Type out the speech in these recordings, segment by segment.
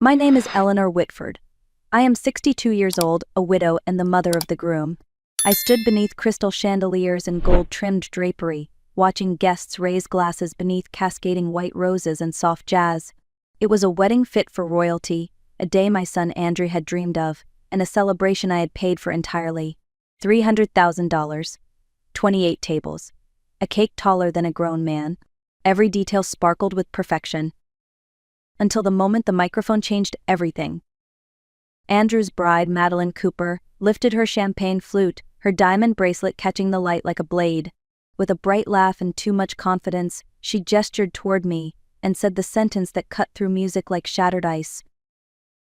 My name is Eleanor Whitford. I am 62 years old, a widow, and the mother of the groom. I stood beneath crystal chandeliers and gold-trimmed drapery, watching guests raise glasses beneath cascading white roses and soft jazz. It was a wedding fit for royalty, a day my son Andrew had dreamed of, and a celebration I had paid for entirely. $300,000. 28 tables. A cake taller than a grown man. Every detail sparkled with perfection. Until the moment the microphone changed everything. Andrew's bride, Madeline Cooper, lifted her champagne flute, her diamond bracelet catching the light like a blade. With a bright laugh and too much confidence, she gestured toward me and said the sentence that cut through music like shattered ice.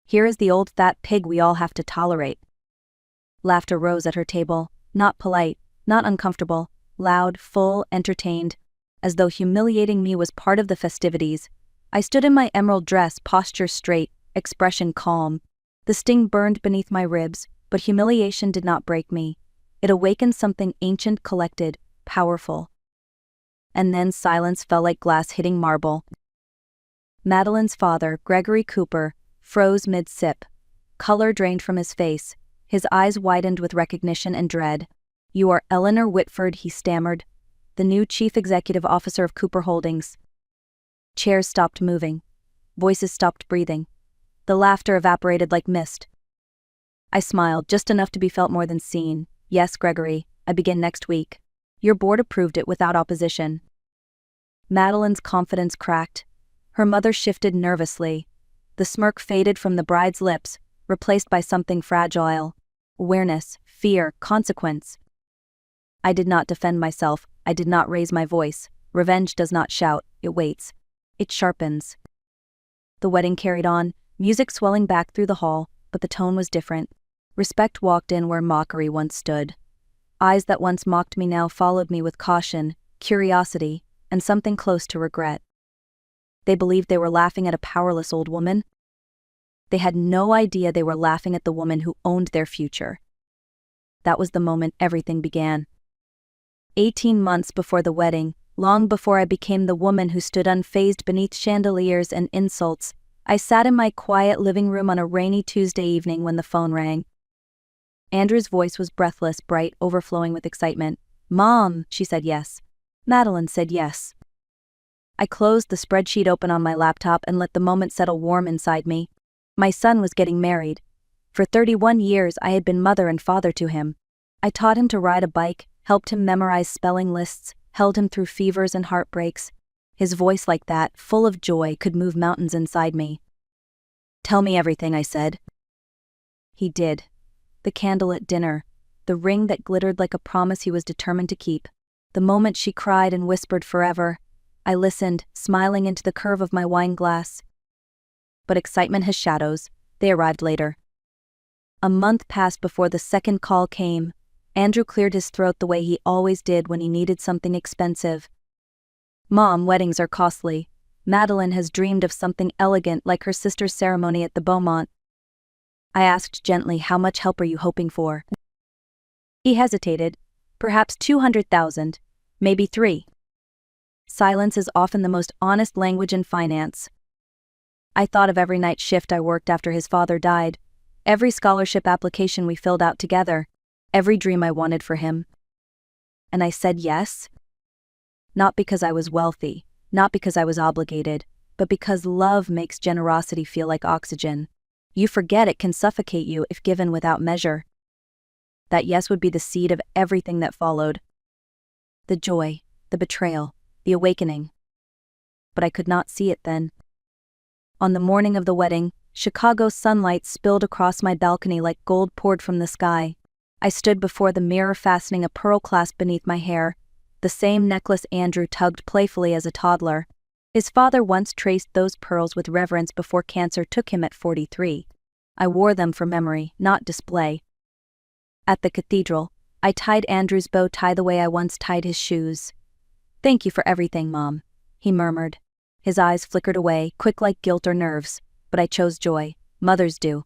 "Here is the old fat pig we all have to tolerate." Laughter rose at her table, not polite, not uncomfortable, loud, full, entertained, as though humiliating me was part of the festivities. I stood in my emerald dress, posture straight, expression calm. The sting burned beneath my ribs, but humiliation did not break me. It awakened something ancient, collected, powerful. And then silence fell like glass hitting marble. Madeline's father, Gregory Cooper, froze mid-sip. Color drained from his face. His eyes widened with recognition and dread. "You are Eleanor Whitford," he stammered, "the new chief executive officer of Cooper Holdings." Chairs stopped moving. Voices stopped breathing. The laughter evaporated like mist. I smiled, just enough to be felt more than seen. "Yes, Gregory, I begin next week. Your board approved it without opposition." Madeline's confidence cracked. Her mother shifted nervously. The smirk faded from the bride's lips, replaced by something fragile. Awareness, fear, consequence. I did not defend myself. I did not raise my voice. Revenge does not shout, it waits. It sharpens. The wedding carried on, music swelling back through the hall, but the tone was different. Respect walked in where mockery once stood. Eyes that once mocked me now followed me with caution, curiosity, and something close to regret. They believed they were laughing at a powerless old woman. They had no idea they were laughing at the woman who owned their future. That was the moment everything began. 18 months before the wedding, long before I became the woman who stood unfazed beneath chandeliers and insults, I sat in my quiet living room on a rainy Tuesday evening when the phone rang. Andrew's voice was breathless, bright, overflowing with excitement. "Mom," she said yes. Madeline said yes. I closed the spreadsheet open on my laptop and let the moment settle warm inside me. My son was getting married. For 31 years I had been mother and father to him. I taught him to ride a bike, helped him memorize spelling lists, held him through fevers and heartbreaks. His voice like that, full of joy, could move mountains inside me. "Tell me everything," I said. He did. The candle at dinner, the ring that glittered like a promise he was determined to keep, the moment she cried and whispered forever. I listened, smiling into the curve of my wine glass. But excitement has shadows. They arrived later. A month passed before the second call came. Andrew cleared his throat the way he always did when he needed something expensive. "Mom, weddings are costly. Madeline has dreamed of something elegant like her sister's ceremony at the Beaumont." I asked gently, "How much help are you hoping for?" He hesitated. "Perhaps 200,000, maybe 3. Silence is often the most honest language in finance. I thought of every night shift I worked after his father died, every scholarship application we filled out together, every dream I wanted for him. And I said yes. Not because I was wealthy, not because I was obligated, but because love makes generosity feel like oxygen. You forget it can suffocate you if given without measure. That yes would be the seed of everything that followed. The joy, the betrayal, the awakening. But I could not see it then. On the morning of the wedding, Chicago's sunlight spilled across my balcony like gold poured from the sky. I stood before the mirror fastening a pearl clasp beneath my hair, the same necklace Andrew tugged playfully as a toddler. His father once traced those pearls with reverence before cancer took him at 43. I wore them for memory, not display. At the cathedral, I tied Andrew's bow tie the way I once tied his shoes. "Thank you for everything, Mom," he murmured. His eyes flickered away, quick like guilt or nerves, but I chose joy. Mothers do.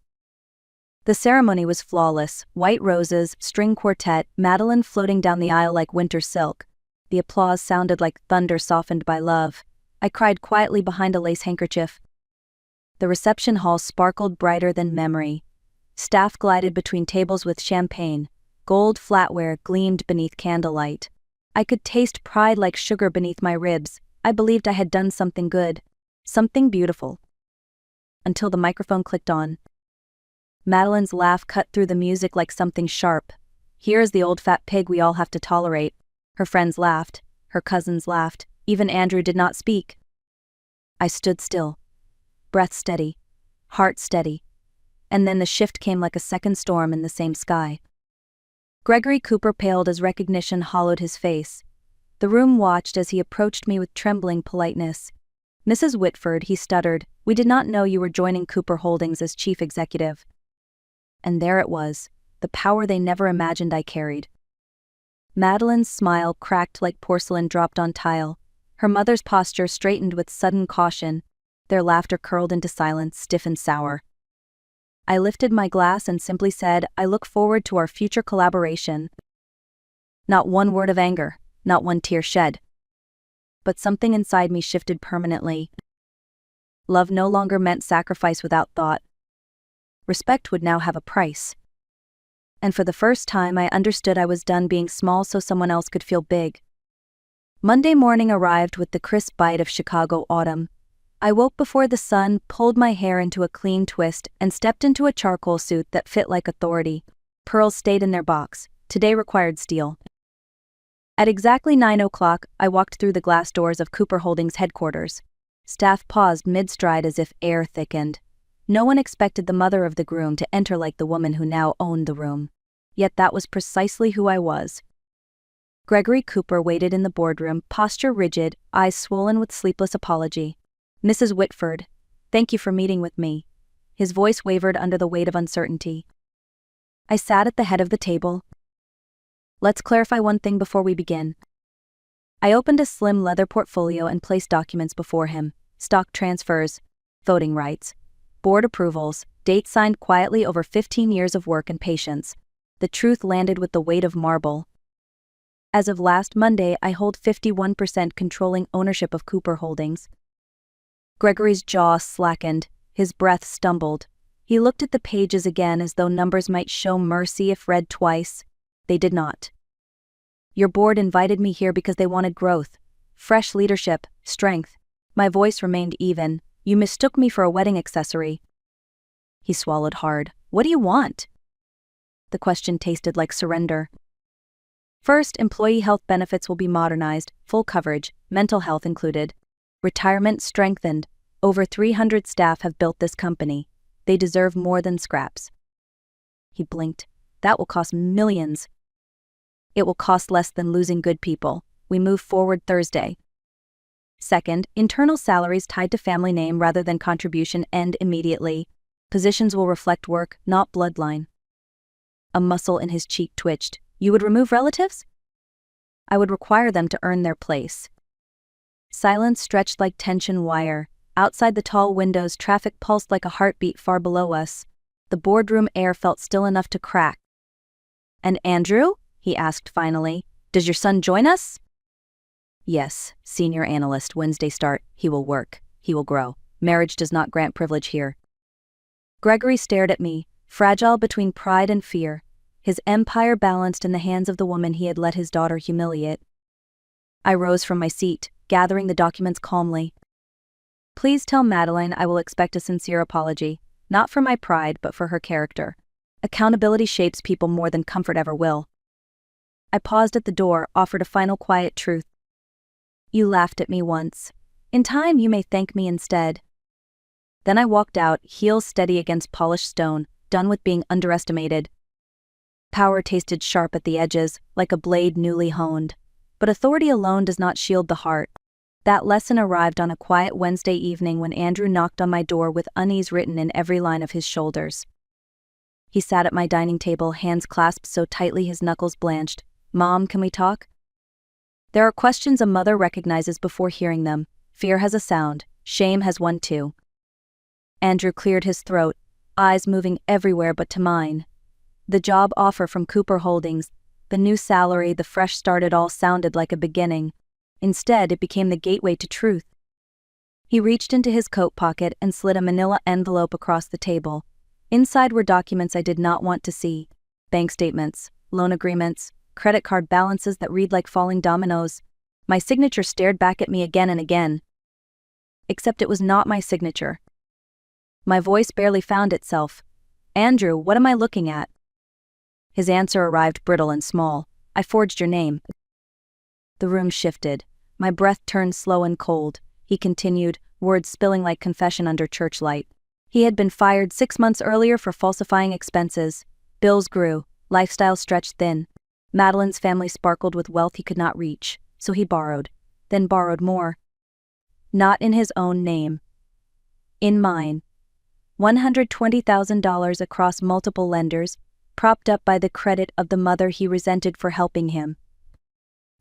The ceremony was flawless. White roses, string quartet, Madeline floating down the aisle like winter silk. The applause sounded like thunder softened by love. I cried quietly behind a lace handkerchief. The reception hall sparkled brighter than memory. Staff glided between tables with champagne. Gold flatware gleamed beneath candlelight. I could taste pride like sugar beneath my ribs. I believed I had done something good. Something beautiful. Until the microphone clicked on. Madeline's laugh cut through the music like something sharp. "Here's the old fat pig we all have to tolerate." Her friends laughed. Her cousins laughed. Even Andrew did not speak. I stood still. Breath steady. Heart steady. And then the shift came like a second storm in the same sky. Gregory Cooper paled as recognition hollowed his face. The room watched as he approached me with trembling politeness. "Mrs. Whitford," he stuttered, "we did not know you were joining Cooper Holdings as chief executive." And there it was, the power they never imagined I carried. Madeline's smile cracked like porcelain dropped on tile. Her mother's posture straightened with sudden caution. Their laughter curled into silence, stiff and sour. I lifted my glass and simply said, "I look forward to our future collaboration." Not one word of anger, not one tear shed. But something inside me shifted permanently. Love no longer meant sacrifice without thought. Respect would now have a price. And for the first time I understood I was done being small so someone else could feel big. Monday morning arrived with the crisp bite of Chicago autumn. I woke before the sun, pulled my hair into a clean twist, and stepped into a charcoal suit that fit like authority. Pearls stayed in their box. Today required steel. At exactly 9 o'clock, I walked through the glass doors of Cooper Holdings headquarters. Staff paused mid-stride as if air thickened. No one expected the mother of the groom to enter like the woman who now owned the room. Yet that was precisely who I was. Gregory Cooper waited in the boardroom, posture rigid, eyes swollen with sleepless apology. "Mrs. Whitford, thank you for meeting with me." His voice wavered under the weight of uncertainty. I sat at the head of the table. "Let's clarify one thing before we begin." I opened a slim leather portfolio and placed documents before him. Stock transfers, voting rights, board approvals, dates signed quietly over 15 years of work and patience. The truth landed with the weight of marble. As of last Monday, I hold 51% controlling ownership of Cooper Holdings. Gregory's jaw slackened, his breath stumbled. He looked at the pages again as though numbers might show mercy if read twice. They did not. "Your board invited me here because they wanted growth, fresh leadership, strength." My voice remained even. "You mistook me for a wedding accessory." He swallowed hard. "What do you want?" The question tasted like surrender. "First, employee health benefits will be modernized, full coverage, mental health included. Retirement strengthened. Over 300 staff have built this company. They deserve more than scraps." He blinked. "That will cost millions." "It will cost less than losing good people. We move forward Thursday." Second, internal salaries tied to family name rather than contribution end immediately. Positions will reflect work, not bloodline. A muscle in his cheek twitched. "You would remove relatives?" "I would require them to earn their place." Silence stretched like tension wire. Outside the tall windows, traffic pulsed like a heartbeat far below us. The boardroom air felt still enough to crack. "And Andrew?" he asked finally. "Does your son join us?" "Yes, senior analyst, Wednesday start. He will work. He will grow. Marriage does not grant privilege here." Gregory stared at me, fragile between pride and fear, his empire balanced in the hands of the woman he had let his daughter humiliate. I rose from my seat, gathering the documents calmly. "Please tell Madeline I will expect a sincere apology, not for my pride but for her character. Accountability shapes people more than comfort ever will." I paused at the door, offered a final quiet truth. "You laughed at me once. In time you may thank me instead." Then I walked out, heels steady against polished stone, done with being underestimated. Power tasted sharp at the edges, like a blade newly honed. But authority alone does not shield the heart. That lesson arrived on a quiet Wednesday evening when Andrew knocked on my door with unease written in every line of his shoulders. He sat at my dining table, hands clasped so tightly his knuckles blanched. "Mom, can we talk?" There are questions a mother recognizes before hearing them. Fear has a sound. Shame has one too. Andrew cleared his throat, eyes moving everywhere but to mine. The job offer from Cooper Holdings, the new salary, the fresh start, it all sounded like a beginning. Instead, it became the gateway to truth. He reached into his coat pocket and slid a manila envelope across the table. Inside were documents I did not want to see. Bank statements, loan agreements, credit card balances that read like falling dominoes. My signature stared back at me again and again. Except it was not my signature. My voice barely found itself. "Andrew, what am I looking at?" His answer arrived brittle and small. "I forged your name." The room shifted. My breath turned slow and cold. He continued, words spilling like confession under church light. He had been fired 6 months earlier for falsifying expenses. Bills grew, lifestyle stretched thin. Madeline's family sparkled with wealth he could not reach, so he borrowed, then borrowed more. Not in his own name. In mine. $120,000 across multiple lenders, propped up by the credit of the mother he resented for helping him.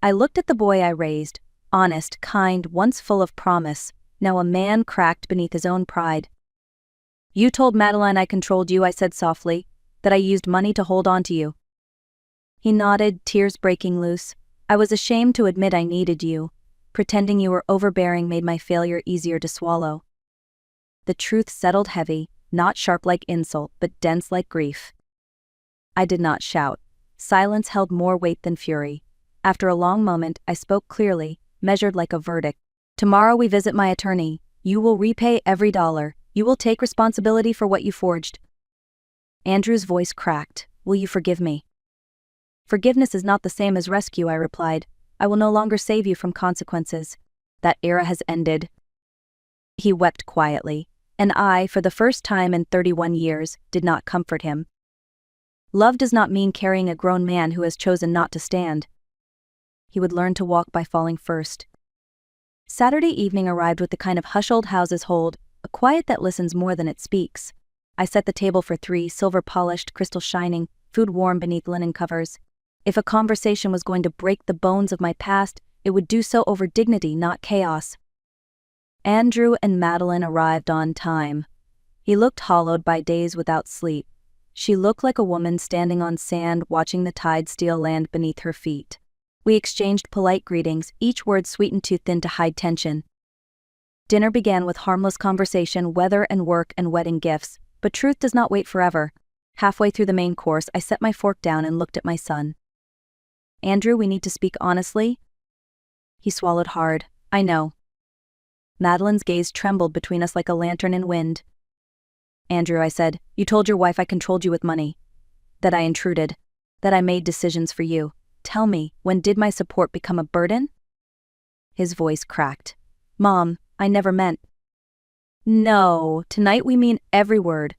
I looked at the boy I raised, honest, kind, once full of promise, now a man cracked beneath his own pride. "You told Madeline I controlled you," I said softly, "that I used money to hold on to you." He nodded, tears breaking loose. "I was ashamed to admit I needed you. Pretending you were overbearing made my failure easier to swallow." The truth settled heavy, not sharp like insult, but dense like grief. I did not shout. Silence held more weight than fury. After a long moment, I spoke clearly, measured like a verdict. "Tomorrow we visit my attorney. You will repay every dollar. You will take responsibility for what you forged." Andrew's voice cracked. "Will you forgive me?" "Forgiveness is not the same as rescue," I replied. "I will no longer save you from consequences. That era has ended." He wept quietly, and I, for the first time in 31 years, did not comfort him. Love does not mean carrying a grown man who has chosen not to stand. He would learn to walk by falling first. Saturday evening arrived with the kind of hush old houses hold, a quiet that listens more than it speaks. I set the table for 3, silver polished, crystal shining, food warm beneath linen covers. If a conversation was going to break the bones of my past, it would do so over dignity, not chaos. Andrew and Madeline arrived on time. He looked hollowed by days without sleep. She looked like a woman standing on sand watching the tide steal land beneath her feet. We exchanged polite greetings, each word sweetened too thin to hide tension. Dinner began with harmless conversation, weather and work and wedding gifts, but truth does not wait forever. Halfway through the main course, I set my fork down and looked at my son. "Andrew, we need to speak honestly." He swallowed hard. "I know." Madeline's gaze trembled between us like a lantern in wind. "Andrew," I said, "you told your wife I controlled you with money. That I intruded. That I made decisions for you. Tell me, when did my support become a burden?" His voice cracked. "Mom, I never meant." "No, tonight we mean every word."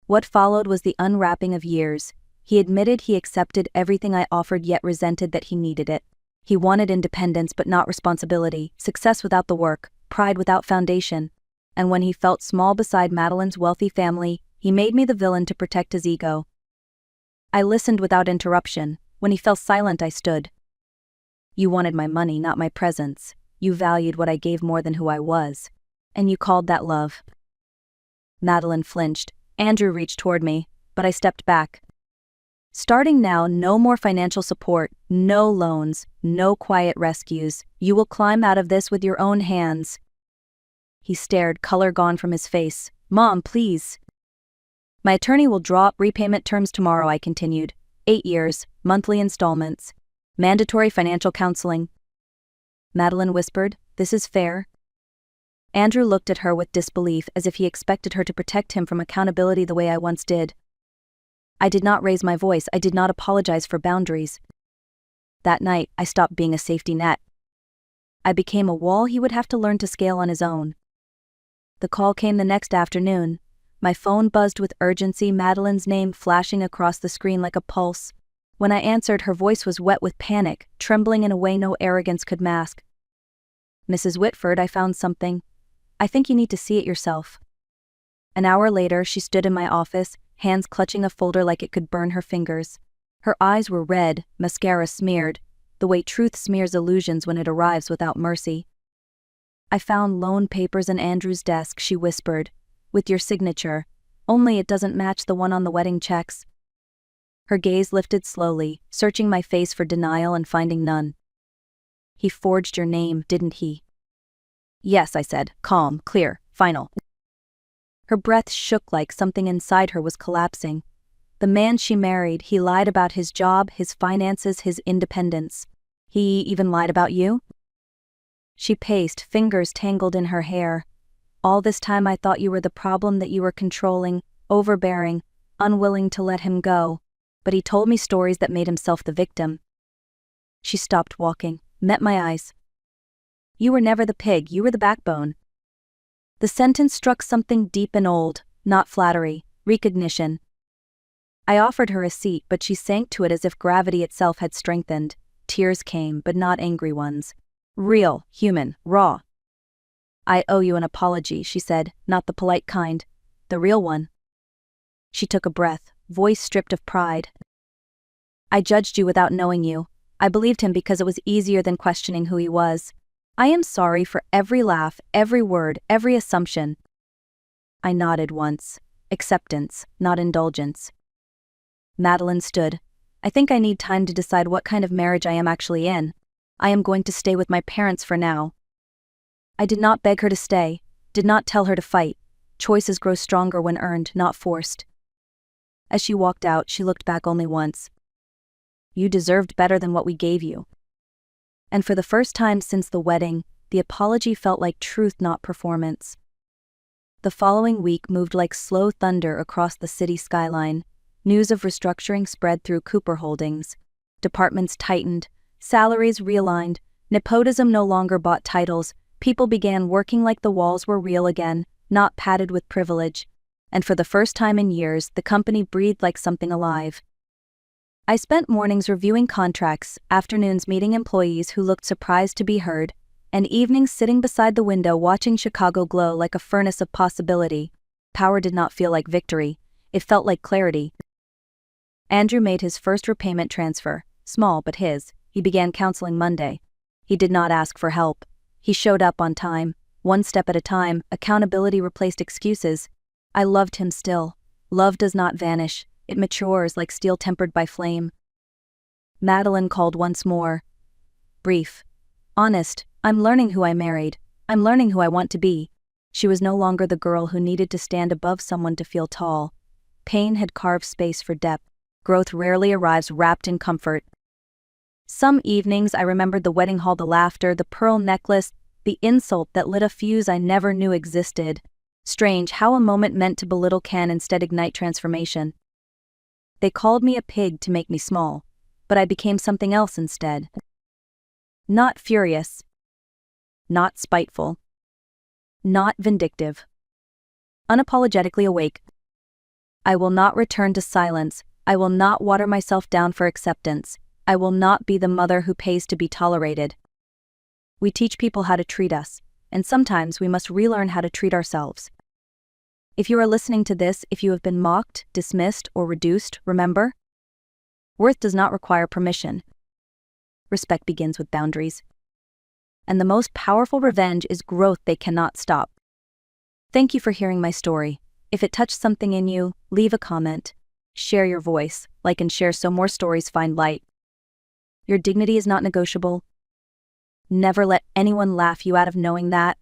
What followed was the unwrapping of years. He admitted he accepted everything I offered yet resented that he needed it. He wanted independence but not responsibility, success without the work, pride without foundation. And when he felt small beside Madeline's wealthy family, he made me the villain to protect his ego. I listened without interruption. When he fell silent, I stood. "You wanted my money, not my presence. You valued what I gave more than who I was. And you called that love." Madeline flinched. Andrew reached toward me, but I stepped back. "Starting now, no more financial support, no loans, no quiet rescues. You will climb out of this with your own hands." He stared, color gone from his face. "Mom, please." "My attorney will draw up repayment terms tomorrow," I continued. 8 years, monthly installments. Mandatory financial counseling. Madeline whispered, "This is fair." Andrew looked at her with disbelief, as if he expected her to protect him from accountability the way I once did. I did not raise my voice. I did not apologize for boundaries. That night, I stopped being a safety net. I became a wall he would have to learn to scale on his own. The call came the next afternoon. My phone buzzed with urgency, Madeline's name flashing across the screen like a pulse. When I answered, her voice was wet with panic, trembling in a way no arrogance could mask. "Mrs. Whitford, I found something. I think you need to see it yourself." An hour later, she stood in my office, hands clutching a folder like it could burn her fingers. Her eyes were red, mascara smeared, the way truth smears illusions when it arrives without mercy. "I found loan papers in Andrew's desk," she whispered, "with your signature, only it doesn't match the one on the wedding checks." Her gaze lifted slowly, searching my face for denial and finding none. "He forged your name, didn't he?" Yes, I said, calm, clear, final. Her breath shook like something inside her was collapsing. The man she married, he lied about his job, his finances, his independence. He even lied about you? She paced, fingers tangled in her hair. All this time I thought you were the problem, that you were controlling, overbearing, unwilling to let him go. But he told me stories that made himself the victim. She stopped walking, met my eyes. You were never the pig, you were the backbone. The sentence struck something deep and old, not flattery, recognition. I offered her a seat, but she sank to it as if gravity itself had strengthened. Tears came, but not angry ones. Real, human, raw. I owe you an apology, she said, not the polite kind, the real one. She took a breath, voice stripped of pride. I judged you without knowing you. I believed him because it was easier than questioning who he was. I am sorry for every laugh, every word, every assumption. I nodded once. Acceptance, not indulgence. Madeline stood. I think I need time to decide what kind of marriage I am actually in. I am going to stay with my parents for now. I did not beg her to stay, did not tell her to fight. Choices grow stronger when earned, not forced. As she walked out, she looked back only once. You deserved better than what we gave you. And for the first time since the wedding, the apology felt like truth, not performance. The following week moved like slow thunder across the city skyline. News of restructuring spread through Cooper Holdings. Departments tightened, salaries realigned, nepotism no longer bought titles. People began working like the walls were real again, not padded with privilege. And for the first time in years, the company breathed like something alive. I spent mornings reviewing contracts, afternoons meeting employees who looked surprised to be heard, and evenings sitting beside the window watching Chicago glow like a furnace of possibility. Power did not feel like victory, it felt like clarity. Andrew made his first repayment transfer, small but his. He began counseling Monday. He did not ask for help. He showed up on time, one step at a time. Accountability replaced excuses. I loved him still. Love does not vanish. It matures like steel tempered by flame. Madeline called once more. Brief. Honest, I'm learning who I married. I'm learning who I want to be. She was no longer the girl who needed to stand above someone to feel tall. Pain had carved space for depth. Growth rarely arrives wrapped in comfort. Some evenings I remembered the wedding hall, the laughter, the pearl necklace, the insult that lit a fuse I never knew existed. Strange how a moment meant to belittle can instead ignite transformation. They called me a pig to make me small, but I became something else instead. Not furious. Not spiteful. Not vindictive. Unapologetically awake. I will not return to silence. I will not water myself down for acceptance. I will not be the mother who pays to be tolerated. We teach people how to treat us, and sometimes we must relearn how to treat ourselves. If you are listening to this, if you have been mocked, dismissed, or reduced, remember, worth does not require permission. Respect begins with boundaries. And the most powerful revenge is growth they cannot stop. Thank you for hearing my story. If it touched something in you, leave a comment. Share your voice, like and share so more stories find light. Your dignity is not negotiable. Never let anyone laugh you out of knowing that.